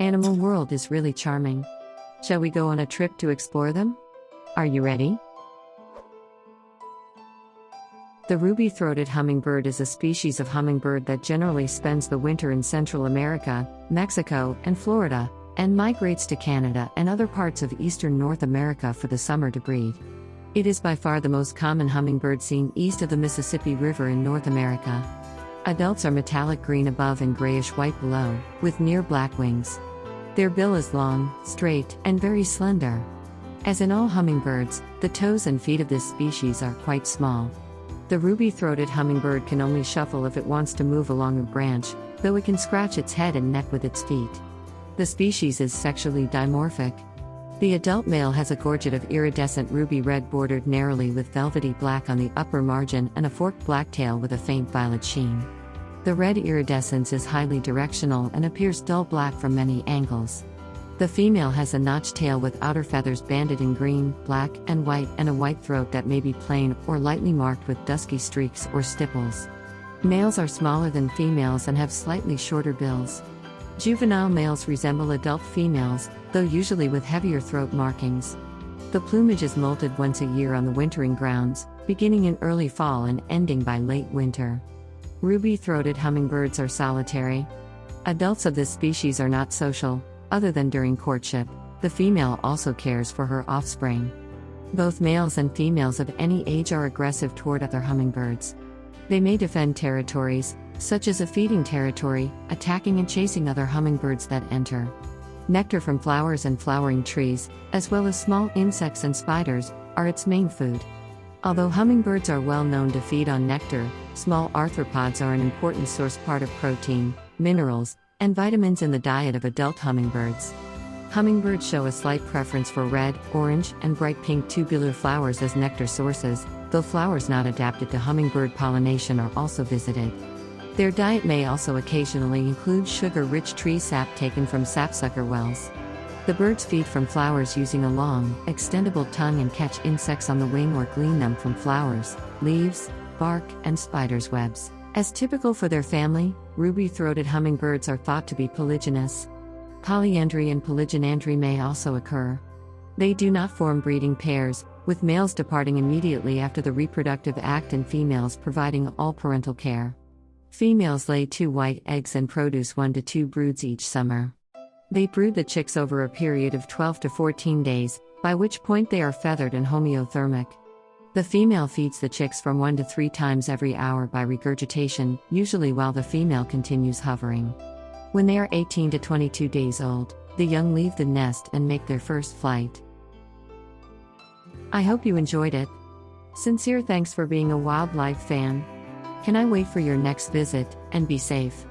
Animal world is really charming. Shall we go on a trip to explore them? Are you ready? The ruby-throated hummingbird is a species of hummingbird that generally spends the winter in Central America, Mexico, and Florida, and migrates to Canada and other parts of eastern North America for the summer to breed. It is by far the most common hummingbird seen east of the Mississippi River in North America. Adults are metallic green above and grayish-white below, with near black wings. Their bill is long, straight, and very slender. As in all hummingbirds, the toes and feet of this species are quite small. The ruby-throated hummingbird can only shuffle if it wants to move along a branch, though it can scratch its head and neck with its feet. The species is sexually dimorphic. The adult male has a gorget of iridescent ruby red bordered narrowly with velvety black on the upper margin and a forked black tail with a faint violet sheen. The red iridescence is highly directional and appears dull black from many angles. The female has a notched tail with outer feathers banded in green, black, and a white throat that may be plain or lightly marked with dusky streaks or stipples. Males are smaller than females and have slightly shorter bills. Juvenile males resemble adult females, though usually with heavier throat markings. The plumage is molted once a year on the wintering grounds, beginning in early fall and ending by late winter. Ruby-throated hummingbirds are solitary. Adults of this species are not social, other than during courtship. The female also cares for her offspring. Both males and females of any age are aggressive toward other hummingbirds. They may defend territories, such as a feeding territory, attacking and chasing other hummingbirds that enter. Nectar from flowers and flowering trees, as well as small insects and spiders, are its main food. Although hummingbirds are well known to feed on nectar, small arthropods are an important source part of protein, minerals, and vitamins in the diet of adult hummingbirds. Hummingbirds show a slight preference for red, orange, and bright pink tubular flowers as nectar sources, though flowers not adapted to hummingbird pollination are also visited. Their diet may also occasionally include sugar-rich tree sap taken from sapsucker wells. The birds feed from flowers using a long, extendable tongue and catch insects on the wing or glean them from flowers, leaves, bark, and spiders' webs. As typical for their family, ruby-throated hummingbirds are thought to be polygynous. Polyandry and polygynandry may also occur. They do not form breeding pairs, with males departing immediately after the reproductive act and females providing all parental care. Females lay 2 white eggs and produce 1 to 2 broods each summer. They brood the chicks over a period of 12 to 14 days, by which point they are feathered and homeothermic. The female feeds the chicks from 1 to 3 times every hour by regurgitation, usually while the female continues hovering. When they are 18 to 22 days old, the young leave the nest and make their first flight. I hope you enjoyed it. Sincere thanks for being a wildlife fan. Can I wait for your next visit, and be safe.